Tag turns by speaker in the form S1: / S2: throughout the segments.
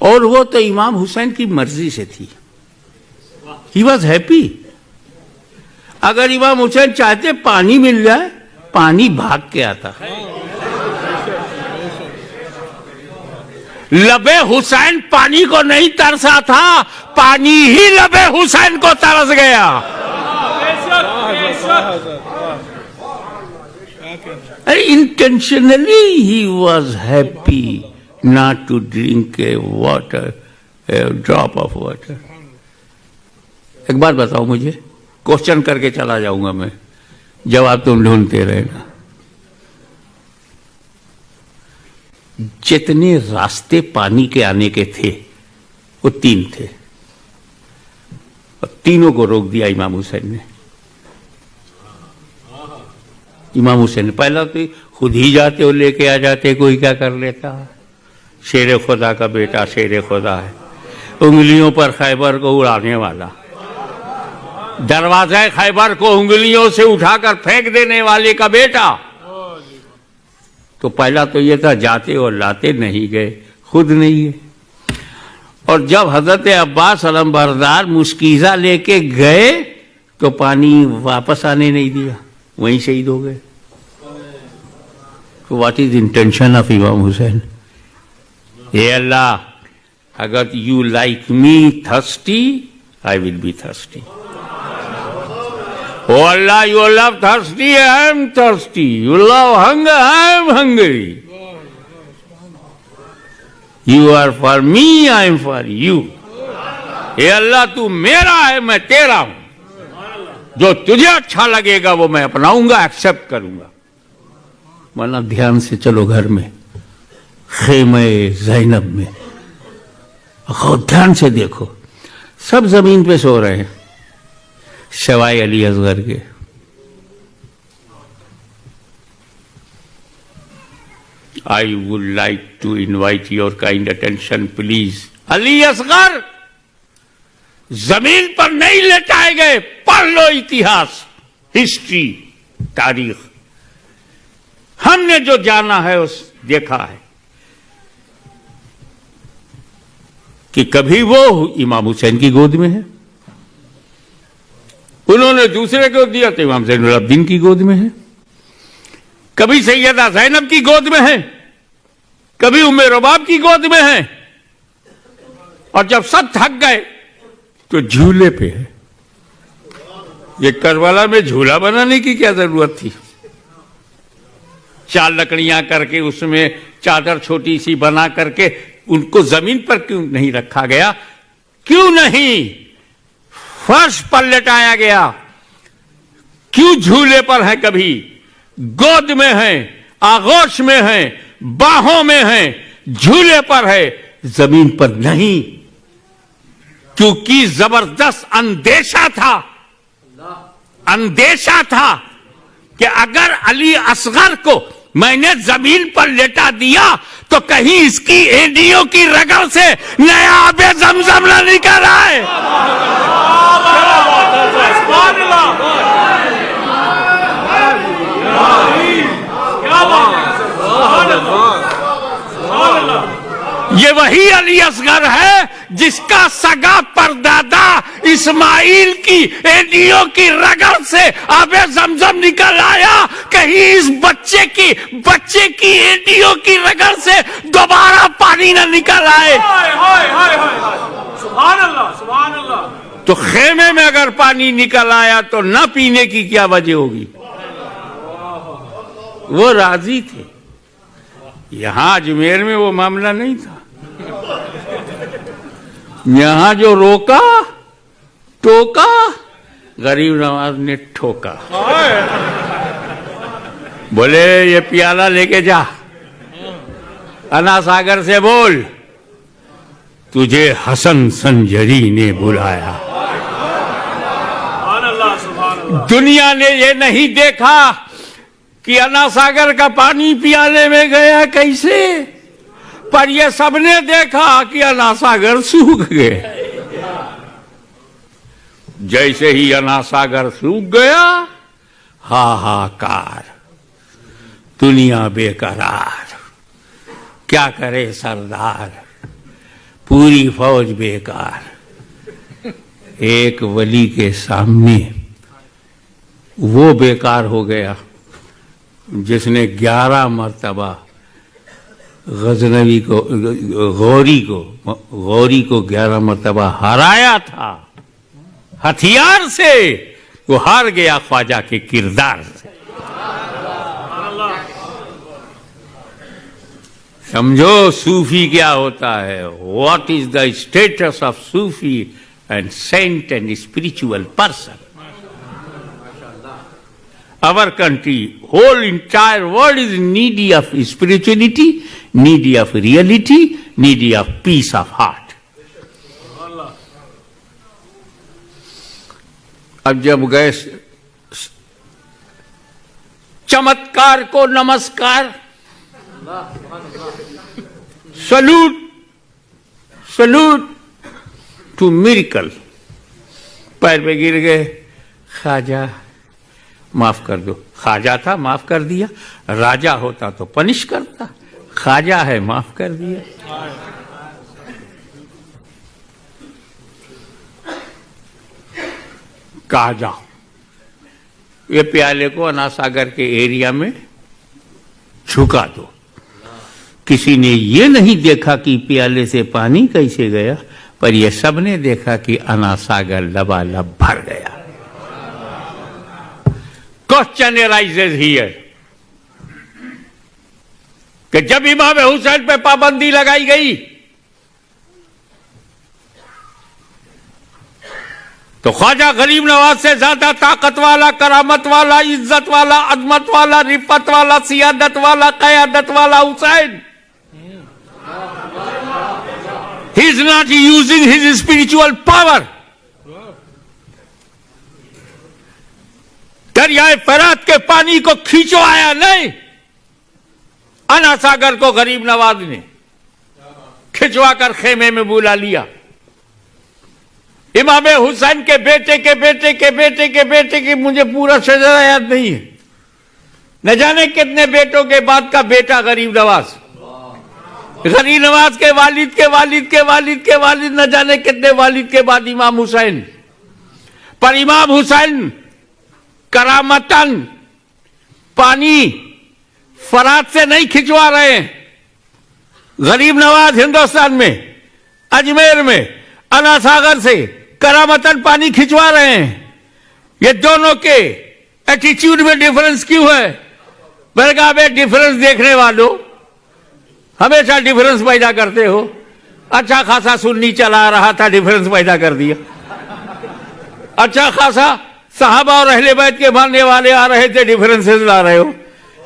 S1: और वो तो इमाम हुसैन की मर्जी से थी। He was happy. अगर इमाम हुसैन चाहते पानी मिल जाए, पानी भाग के आता। लबे हुसैन पानी को नहीं तरसा था, पानी ही लबे हुसैन को तरस गया। Intentionally he was happy not to drink a drop of water. एक बात बताओ मुझे, क्वेश्चन करके चला जाऊंगा मैं, जवाब तुम ढूंढते रहना। जितने रास्ते पानी के आने के थे वो 3 थे, और तीनों को रोक दिया इमाम हुसैन ने। इमाम हुसैन ने पहला तो खुद ही जाते और लेके आ जाते, कोई क्या कर लेता। शेर खुदा का बेटा शेर खुदा है, उंगलियों पर खैबर को उड़ाने वाला, दरवाजा खैबर को उंगलियों से उठाकर फेंक देने वाले का बेटा। तो पहला तो ये था, जाते और लाते नहीं गए, खुद नहीं गए। और जब हजरत अब्बास अलमबरदार मुस्कीजा लेके गए तो पानी वापस आने नहीं दिया, वहीं शहीद हो गए। तो व्हाट इज इंटेंशन ऑफ इमाम हुसैन? ये अल्लाह, अगर you like me thirsty, I will be thirsty. Oh Allah, you love thirsty, I am thirsty. You love hunger, I am hungry. You are for me, I am for you. ये अल्लाह तू मेरा है, मैं तेरा हूं। जो तुझे अच्छा लगेगा वो मैं अपनाऊंगा, एक्सेप्ट करूंगा। वरना ध्यान से चलो घर में, खेमे ज़ैनब में, ध्यान से देखो, सब जमीन पे सो रहे हैं सिवाय अली असगर के। I would like to invite your kind attention please. Ali Asgar जमीन पर नहीं लेटाए गए, पढ़ लो इतिहास, हिस्ट्री, तारीख। हमने जो जाना है उस देखा है कि कभी वो इमाम हुसैन की गोद में है, उन्होंने दूसरे को दिया तो इमाम ज़ैनुल अब्दीन की गोद में है, कभी सैयदा ज़ैनब की गोद में है, कभी उम्मे रबाब की गोद में है, और जब सब थक गए तो झूले पे है। ये करबला में झूला बनाने की क्या जरूरत थी? 4 लकड़ियां करके उसमें चादर छोटी सी बना करके उनको जमीन पर क्यों नहीं रखा गया? क्यों नहीं फर्श पर लेटाया गया? क्यों झूले पर है? कभी गोद में है, आगोश में है, बाहों में है, झूले पर है, जमीन पर नहीं। क्योंकि जबरदस्त अंदेशा था कि अगर अली असगर को मैंने जमीन पर लेटा दिया तो कहीं इसकी एडियों की रगड़ से नया आबे जमजम न निकल आए। ये वही अली असगर है जिसका सगा परदादा इस्माइल की एडियों की रगड़ से आबे जमजम निकल आया। कहीं इस बच्चे की एडियों की रगड़ से दोबारा पानी न निकल आए। सुभान अल्लाह, सुभान अल्लाह। तो खेमे में अगर पानी निकल आया तो न पीने की क्या वजह होगी? वो राजी थे। यहां अजमेर में वो मामला नहीं था। यहां जो रोका टोका, गरीब नवाज ने ठोका। बोले ये प्याला लेके जा, अन्ना सागर से बोल तुझे हसन संजरी ने बुलाया। दुनिया ने ये नहीं देखा कि अन्ना सागर का पानी पियाले में गया कैसे, पर ये सबने देखा कि अन्ना सागर सूख गए। जैसे ही अन्ना सागर सूख गया, हाहाकार, दुनिया बेकरार, क्या करे सरदार। पूरी फौज बेकार। एक वली के सामने वो बेकार हो गया जिसने 11 मर्तबा गजनवी को गौरी को 11 मर्तबा हराया था। हथियार से वो हार गया ख्वाजा के किरदार से। समझो सूफी क्या होता है। What is the status of Sufi and saint and spiritual person. Our country, whole entire world is needy of spirituality, needy of reality, needy of peace of heart. अब जब गए चमत्कार को नमस्कार, सलूट टू मिरेकल, पैर पे गिर गए, ख्वाजा माफ कर दो। ख्वाजा था, माफ कर दिया। राजा होता तो पनिश करता, ख्वाजा है, माफ कर दिया। कहा जाओ ये प्याले को अनासागर के एरिया में झुका दो। किसी ने ये नहीं देखा कि प्याले से पानी कैसे गया, पर ये सबने देखा कि अनासागर लबालब भर गया। Question arises here कि जब इमाम हुसैन पे पाबंदी लगाई गई तो ख्वाजा गरीब नवाज से ज्यादा ताकत वाला, करामत वाला, इज्जत वाला, अजमत वाला, रिफत वाला, सियादत वाला, कयादत वाला Hussain, he is not using his spiritual power. दरियाए फरात के पानी को खींचवाया नहीं, अनासागर को गरीब नवाज ने खिंचवाकर खेमे में बुला लिया। इमाम हुसैन के बेटे के बेटे के बेटे के बेटे की मुझे पूरा शजरा याद नहीं है, न जाने कितने बेटों के बाद का बेटा गरीब नवाज, गरीब नवाज के वालिद के वालिद के वालिद के वालिद, न जाने कितने वालिद के बाद इमाम हुसैन। पर इमाम हुसैन करामतन पानी फरात से नहीं खिंचवा रहे हैं। गरीब नवाज हिंदुस्तान में, अजमेर में, अनासागर से करामतन पानी खिंचवा रहे हैं। ये दोनों के एटीट्यूड में डिफरेंस क्यों है? बरगा में डिफरेंस देखने वालों हमेशा डिफरेंस पैदा करते हो। अच्छा खासा सुन्नी चला रहा था, डिफरेंस पैदा कर दिया। अच्छा खासा साहबा और अहले बैत के मानने वाले आ रहे थे, डिफरेंसेस ला रहे हो।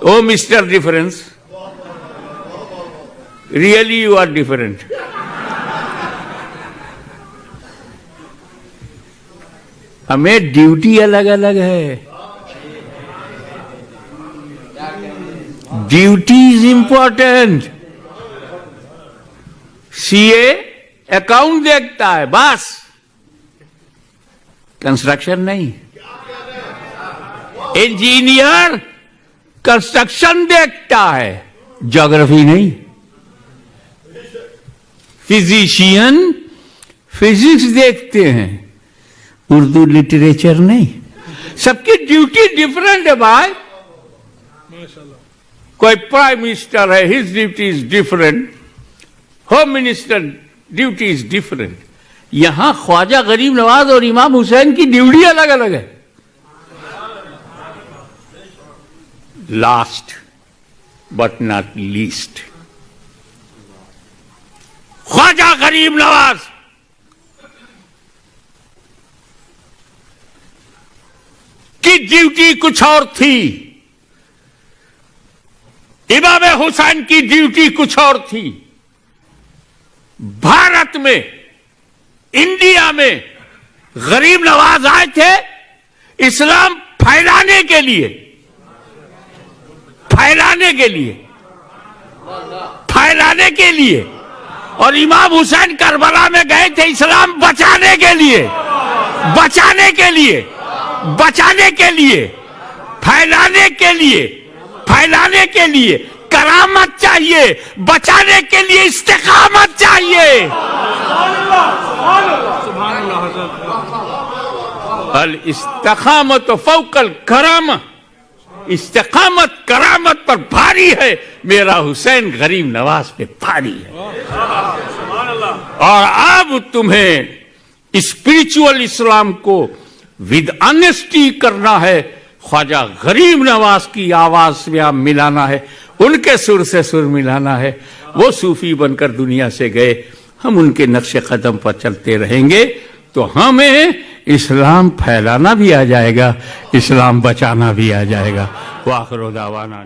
S1: Oh mister difference, really you are different. हमें ड्यूटी अलग अलग है। Duty is important. CA account देखता है बस, कंस्ट्रक्शन नहीं। इंजीनियर कंस्ट्रक्शन देखता है, ज्योग्राफी नहीं। फिजिशियन फिजिक्स देखते हैं, उर्दू लिटरेचर नहीं। सबकी ड्यूटी डिफरेंट है भाई। कोई प्राइम मिनिस्टर है, his duty is different. Home minister duty is different. यहां ख्वाजा गरीब नवाज और इमाम हुसैन की ड्यूटी अलग अलग है। Last but not least, Khwaja Garib Nawaz की ड्यूटी कुछ और थी, इमाम हुसैन की ड्यूटी कुछ और थी। भारत में, इंडिया में गरीब नवाज आए थे इस्लाम फैलाने के लिए, फैलाने के लिए, फैलाने के लिए। और इमाम हुसैन करबला में गए थे इस्लाम बचाने के लिए, बचाने के लिए, बचाने के लिए, फैलाने के लिए, फैलाने के लिए। करामत चाहिए, बचाने के लिए इस्तिकामत चाहिए। अल इस्तिकामत फौकल करामा, इस्तिकामत करामत पर भारी है, मेरा हुसैन गरीब नवाज पे भारी है। और अब तुम्हें स्पिरिचुअल इस्लाम को विद ऑनेस्टी करना है, ख्वाजा गरीब नवाज की आवाज में आप मिलाना है, उनके सुर से सुर मिलाना है। वो सूफी बनकर दुनिया से गए, हम उनके नक्शे कदम पर चलते रहेंगे तो हमें इस्लाम फैलाना भी आ जाएगा, इस्लाम बचाना भी आ जाएगा। वाखिर दावाना।